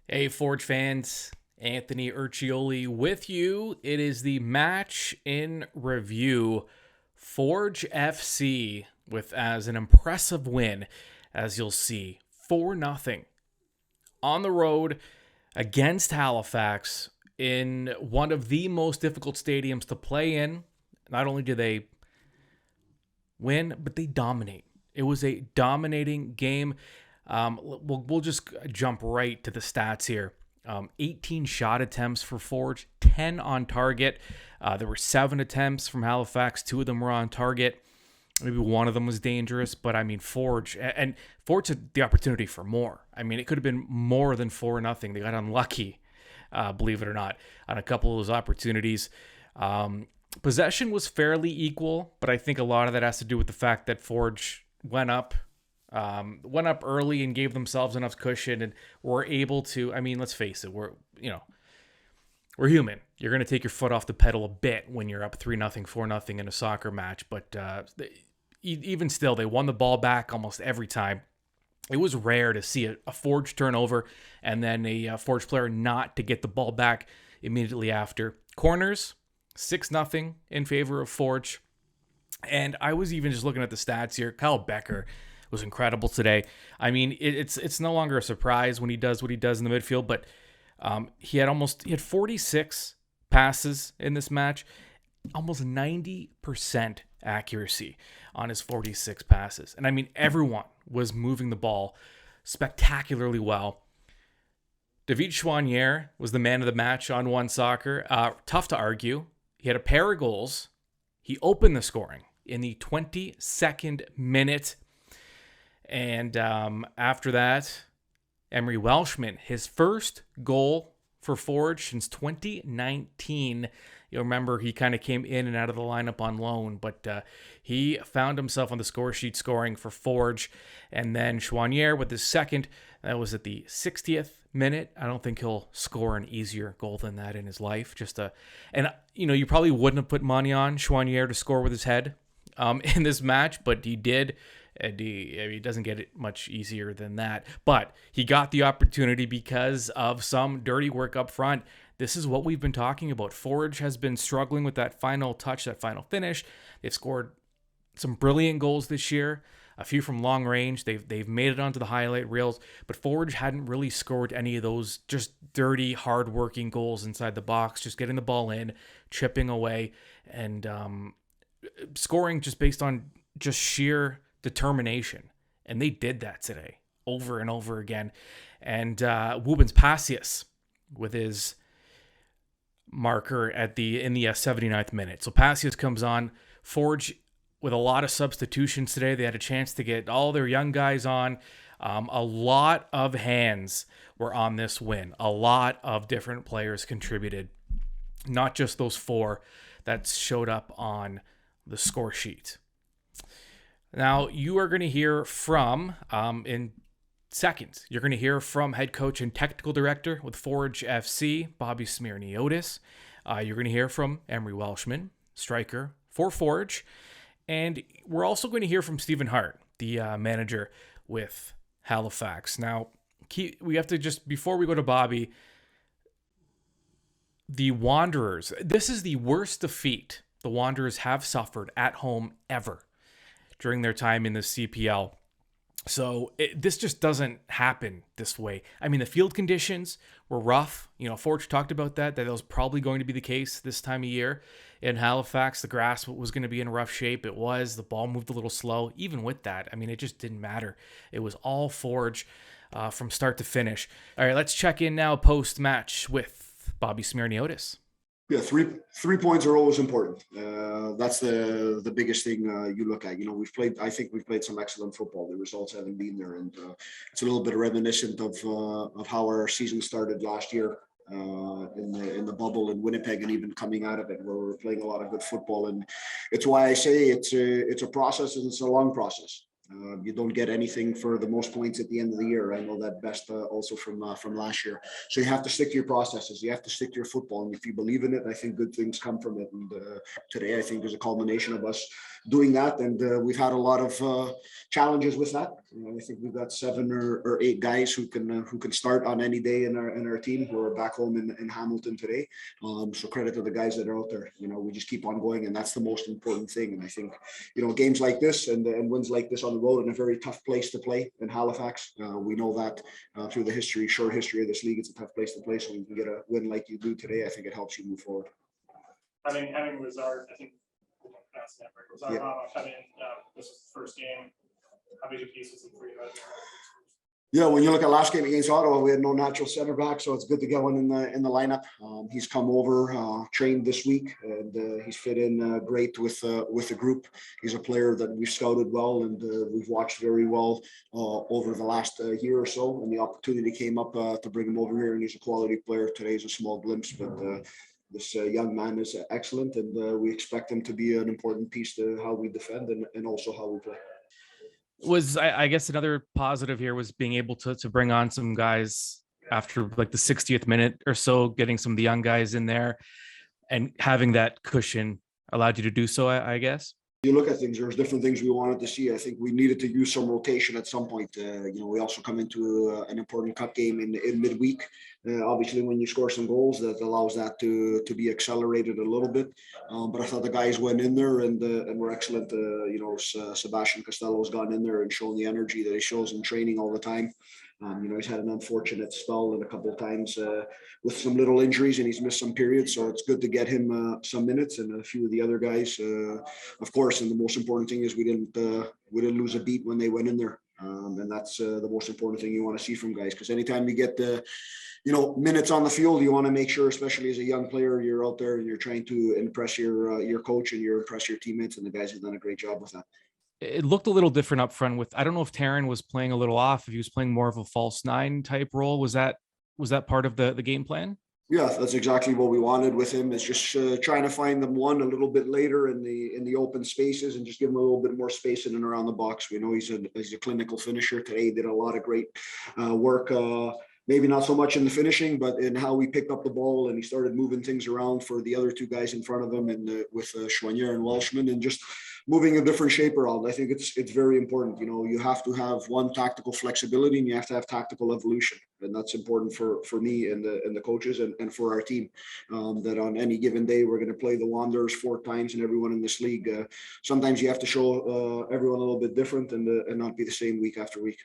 Hey, Forge fans, Anthony Urciuoli with you. It is the match in review. Forge FC with as an impressive win, as you'll see, 4-0 on the road against Halifax in one of the most difficult stadiums to play in. Not only do they win, but they dominate. It was a dominating game. We'll just jump right to the stats here. 18 shot attempts for Forge, 10 on target. There were 7 attempts from Halifax. 2 of them were on target. Maybe one of them was dangerous, but I mean, Forge had the opportunity for more. I mean, it could have been more than 4-0. They got unlucky, believe it or not, on a couple of those opportunities. Possession was fairly equal, but I think a lot of that has to do with the fact that Forge went up early and gave themselves enough cushion and were able to. I mean, let's face it, we're human. You're going to take your foot off the pedal a bit when you're up 3-0, 4-0 in a soccer match, but even still, they won the ball back almost every time. It was rare to see a Forge turnover and then a Forge player not to get the ball back immediately after. Corners, 6-0 in favor of Forge. And I was even just looking at the stats here. Kyle Becker was incredible today. I mean, it's no longer a surprise when he does what he does in the midfield, but he had 46 passes in this match, almost 90% accuracy on his 46 passes. And I mean, everyone was moving the ball spectacularly well. David Schwannier was the man of the match on One Soccer. Tough to argue. He had a pair of goals. He opened the scoring in the 22nd minute. And after that, Emery Welshman, his first goal for Forge since 2019. You'll remember he kind of came in and out of the lineup on loan, but he found himself on the score sheet scoring for Forge. And then Schwannier with his second. That was at the 60th minute. I don't think he'll score an easier goal than that in his life. You probably wouldn't have put money on Schwannier to score with his head in this match, but he did. And he doesn't get it much easier than that. But he got the opportunity because of some dirty work up front. This is what we've been talking about. Forge has been struggling with that final touch, that final finish. They've scored some brilliant goals this year, a few from long range. They've made it onto the highlight reels, but Forge hadn't really scored any of those just dirty, hard-working goals inside the box, just getting the ball in, chipping away, and scoring just based on just sheer determination. And they did that today over and over again. And Wubens Passius with his marker in the 79th minute. So Passius comes on. Forge with a lot of substitutions today. They had a chance to get all their young guys on. A lot of hands were on this win. A lot of different players contributed. Not just those 4 that showed up on the score sheet. Now, you are going to hear from, in seconds, you're going to hear from head coach and technical director with Forge FC, Bobby Smirniotis. You're going to hear from Emery Welshman, striker for Forge. And we're also going to hear from Stephen Hart, the manager with Halifax. Now, we have to just, before we go to Bobby, the Wanderers, this is the worst defeat the Wanderers have suffered at home ever during their time in the CPL. So this just doesn't happen this way. I mean, the field conditions were rough. Forge talked about that was probably going to be the case this time of year. In Halifax, the grass was going to be in rough shape. It was. The ball moved a little slow. Even with that, I mean, it just didn't matter. It was all Forge from start to finish. All right, let's check in now post-match with Bobby Smirniotis. Yeah, three points are always important. That's the biggest thing you look at. I think we've played some excellent football. The results haven't been there, and it's a little bit reminiscent of how our season started last year in the bubble in Winnipeg, and even coming out of it, where we're playing a lot of good football. And it's why I say it's a process, and it's a long process. You don't get anything for the most points at the end of the year. I know that best also from last year. So you have to stick to your processes. You have to stick to your football. And if you believe in it, I think good things come from it. And today, I think there's a culmination of us doing that. And we've had a lot of challenges with that. I think we've got 7 or 8 guys who can start on any day in our team who are back home in Hamilton today. So credit to the guys that are out there. We just keep on going, and that's the most important thing. And I think games like this and wins like this on the road in a very tough place to play in Halifax. We know that through the short history of this league, it's a tough place to play. So when you can get a win like you do today, I think it helps you move forward. Having Lazard, I think that's never Lazard coming in. This is the first game. How big a piece is it for you? Yeah, when you look at last game against Ottawa, we had no natural center back, so it's good to get one in the lineup. He's come over, trained this week, and he's fit in great with the group. He's a player that we've scouted well and we've watched very well over the last year or so. And the opportunity came up to bring him over here, and he's a quality player. Today's a small glimpse, but this young man is excellent, and we expect him to be an important piece to how we defend and also how we play. Was I guess another positive here was being able to bring on some guys after like the 60th minute or so, getting some of the young guys in there and having that cushion allowed you to do so, I guess. You look at things, there's different things we wanted to see. I think we needed to use some rotation at some point. We also come into an important cup game in midweek. Obviously, when you score some goals, that allows that to be accelerated a little bit. But I thought the guys went in there and were excellent. Sebastian Costello's gone in there and shown the energy that he shows in training all the time. He's had an unfortunate spell and a couple of times with some little injuries, and he's missed some periods. So it's good to get him some minutes, and a few of the other guys, of course. And the most important thing is we didn't lose a beat when they went in there, and that's the most important thing you want to see from guys. Because anytime you get the minutes on the field, you want to make sure, especially as a young player, you're out there and you're trying to impress your coach and impress your teammates, and the guys have done a great job with that. It looked a little different up front with, I don't know if Taryn was playing a little off, if he was playing more of a false 9 type role. Was that part of the game plan? Yeah, that's exactly what we wanted with him, is just trying to find them a little bit later in the open spaces and just give him a little bit more space in and around the box. We know he's a clinical finisher. Today he did a lot of great work. Maybe not so much in the finishing, but in how he picked up the ball and he started moving things around for the other 2 guys in front of him, and with Schwannier and Welshman, and just moving a different shape around. I think it's very important. You have to have tactical flexibility, and you have to have tactical evolution, and that's important for me and the coaches and for our team. That on any given day we're going to play the Wanderers 4 times, and everyone in this league. Sometimes you have to show everyone a little bit different and not be the same week after week.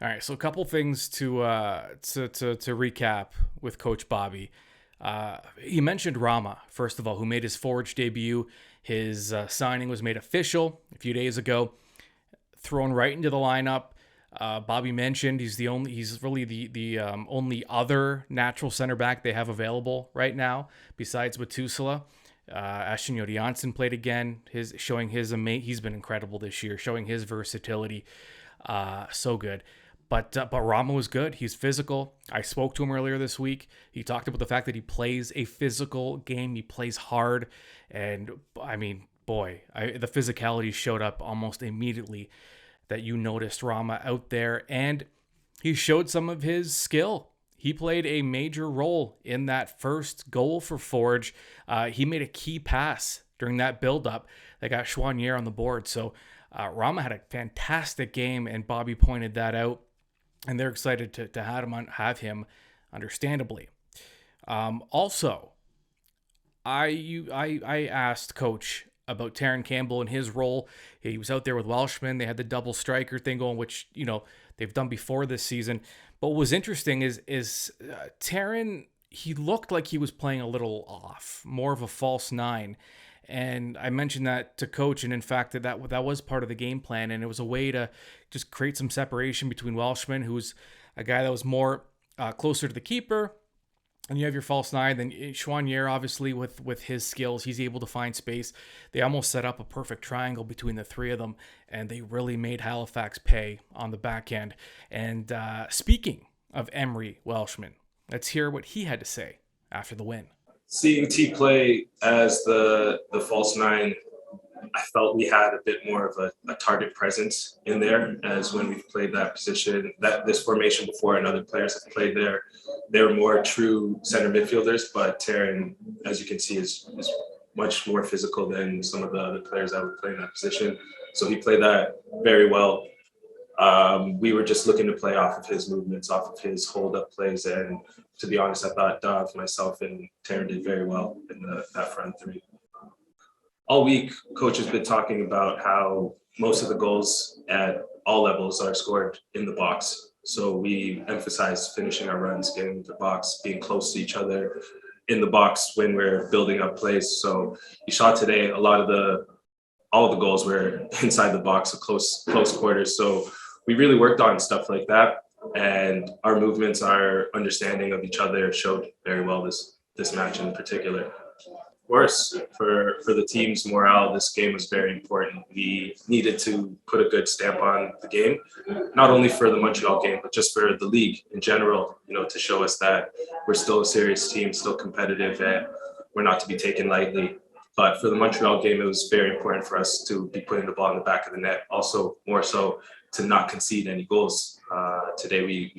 All right, so a couple things to recap with Coach Bobby. He mentioned Rama, first of all, who made his Forge debut. His signing was made official a few days ago, thrown right into the lineup. Bobby mentioned he's really the only other natural center back they have available right now, besides Watusila. Ashton Yodianson played again, he's been incredible this year, showing his versatility. So good. But Rama was good. He's physical. I spoke to him earlier this week. He talked about the fact that he plays a physical game. He plays hard. And, I mean, boy, the physicality showed up almost immediately that you noticed Rama out there. And he showed some of his skill. He played a major role in that first goal for Forge. He made a key pass during that build-up that got Schwannier on the board. So Rama had a fantastic game, and Bobby pointed that out. And they're excited to have him, understandably. Also, I asked Coach about Taryn Campbell and his role. He was out there with Welshman. They had the double striker thing going, which they've done before this season. But what was interesting is Taryn. He looked like he was playing a little off, more of a false 9. And I mentioned that to Coach, and in fact, that was part of the game plan, and it was a way to just create some separation between Welshman, who's a guy that was more closer to the keeper, and you have your false 9. Then Schwannier, obviously, with his skills, he's able to find space. They almost set up a perfect triangle between the 3 of them, and they really made Halifax pay on the back end. And speaking of Emery Welshman, let's hear what he had to say after the win. Seeing T play as the false 9 I felt we had a bit more of a target presence in there, as when we've played that position, this formation before, and other players have played there. They were more true center midfielders, but Taryn, as you can see, is much more physical than some of the other players that would play in that position. So he played that very well. We were just looking to play off of his movements, off of his hold-up plays, and to be honest, I thought Dav, myself, and Taryn did very well in that front three. All week, coach has been talking about how most of the goals at all levels are scored in the box. So we emphasize finishing our runs, getting into the box, being close to each other in the box when we're building up plays. So you saw today all of the goals were inside the box, of close quarters. So we really worked on stuff like that, and our movements, our understanding of each other showed very well this match in particular. Of course, for the team's morale, this game was very important. We needed to put a good stamp on the game, not only for the Montreal game, but just for the league in general, to show us that we're still a serious team, still competitive, and we're not to be taken lightly. But for the Montreal game, it was very important for us to be putting the ball in the back of the net. Also, more so, to not concede any goals. Today, we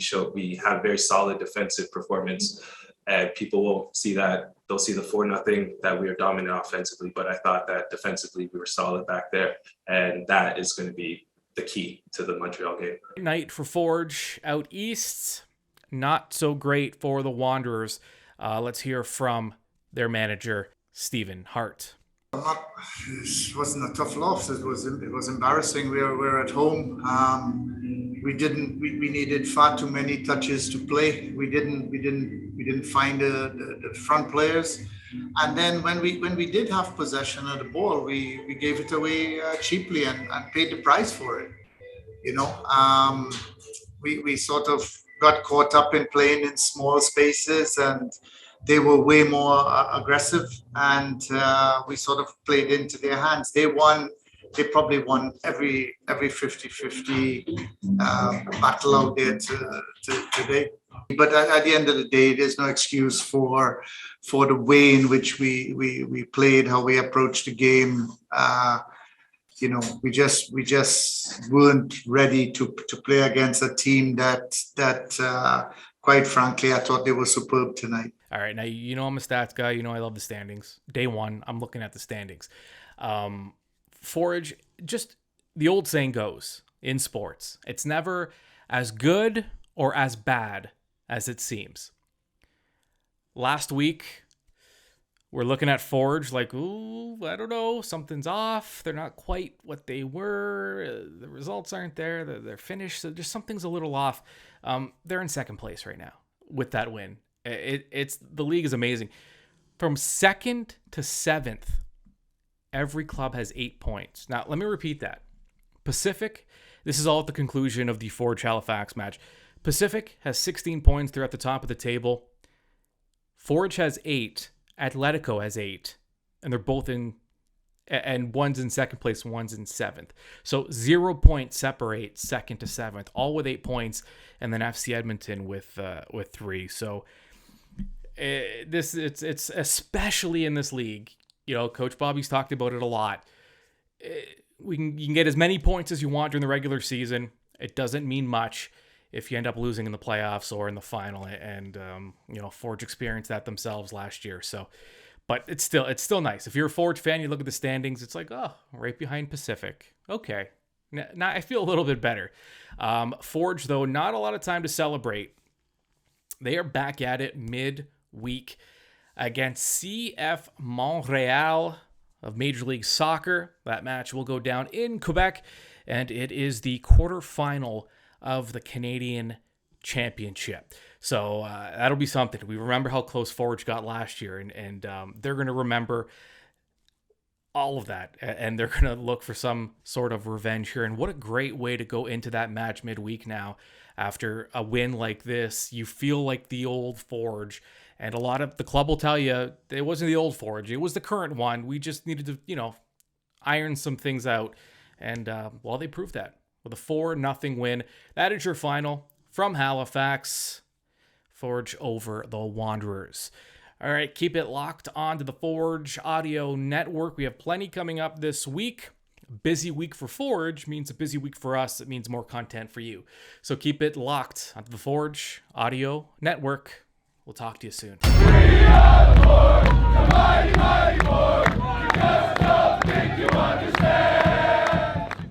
had a very solid defensive performance, and people will see that. They'll see the 4-0 that we are dominant offensively, but I thought that defensively we were solid back there, and that is going to be the key to the Montreal game. Night for Forge out east, not so great for the Wanderers. Let's hear from their manager, Stephen Hart. It wasn't a tough loss. It was embarrassing. We were at home. We needed far too many touches to play. We didn't find the front players. And then when we did have possession of the ball, we gave it away cheaply and paid the price for it. We sort of got caught up in playing in small spaces, and they were way more aggressive, and we sort of played into their hands. They probably won every 50-50 battle out there today. But at the end of the day, there's no excuse for the way in which we played, how we approached the game. We just weren't ready to play against a team that quite frankly, I thought they were superb tonight. All right, now I'm a stats guy. I love the standings. Day one, I'm looking at the standings. Forge, just the old saying goes in sports, it's never as good or as bad as it seems. Last week, we're looking at Forge like, ooh, I don't know, something's off. They're not quite what they were. The results aren't there. They're finished. So just something's a little off. They're in second place right now with that win. It's the league is amazing. From second to seventh, every club has 8 points. Now, let me repeat that. Pacific, this is all at the conclusion of the Forge Halifax match. Pacific has 16 points. They're at the top of the table. Forge has 8. Atletico has 8. And they're both in, and one's in second place, one's in seventh. So 0 points separate second to seventh, all with 8 points, and then FC Edmonton with 3. So it's especially in this league. Coach Bobby's talked about it a lot. You can get as many points as you want during the regular season. It doesn't mean much if you end up losing in the playoffs or in the final. And Forge experienced that themselves last year. So, but it's still nice. If you're a Forge fan, you look at the standings. It's like, oh, right behind Pacific. Okay, now I feel a little bit better. Forge, though, not a lot of time to celebrate. They are back at it mid-week against CF Montreal of Major League Soccer. That match will go down in Quebec, and it is the quarterfinal of the Canadian Championship. So that'll be something. We remember how close Forge got last year, and they're going to remember all of that, and they're going to look for some sort of revenge here. And what a great way to go into that match midweek now. After a win like this, you feel like the old Forge. And a lot of the club will tell you it wasn't the old Forge. It was the current one. We just needed to, iron some things out. And, they proved that with a 4-0 win. That is your final from Halifax. Forge over the Wanderers. All right, keep it locked on to the Forge Audio Network. We have plenty coming up this week. Busy week for Forge means a busy week for us. It means more content for you. So keep it locked onto the Forge Audio Network. We'll talk to you soon. We are the Forge, the mighty, mighty Forge. You just don't think you understand.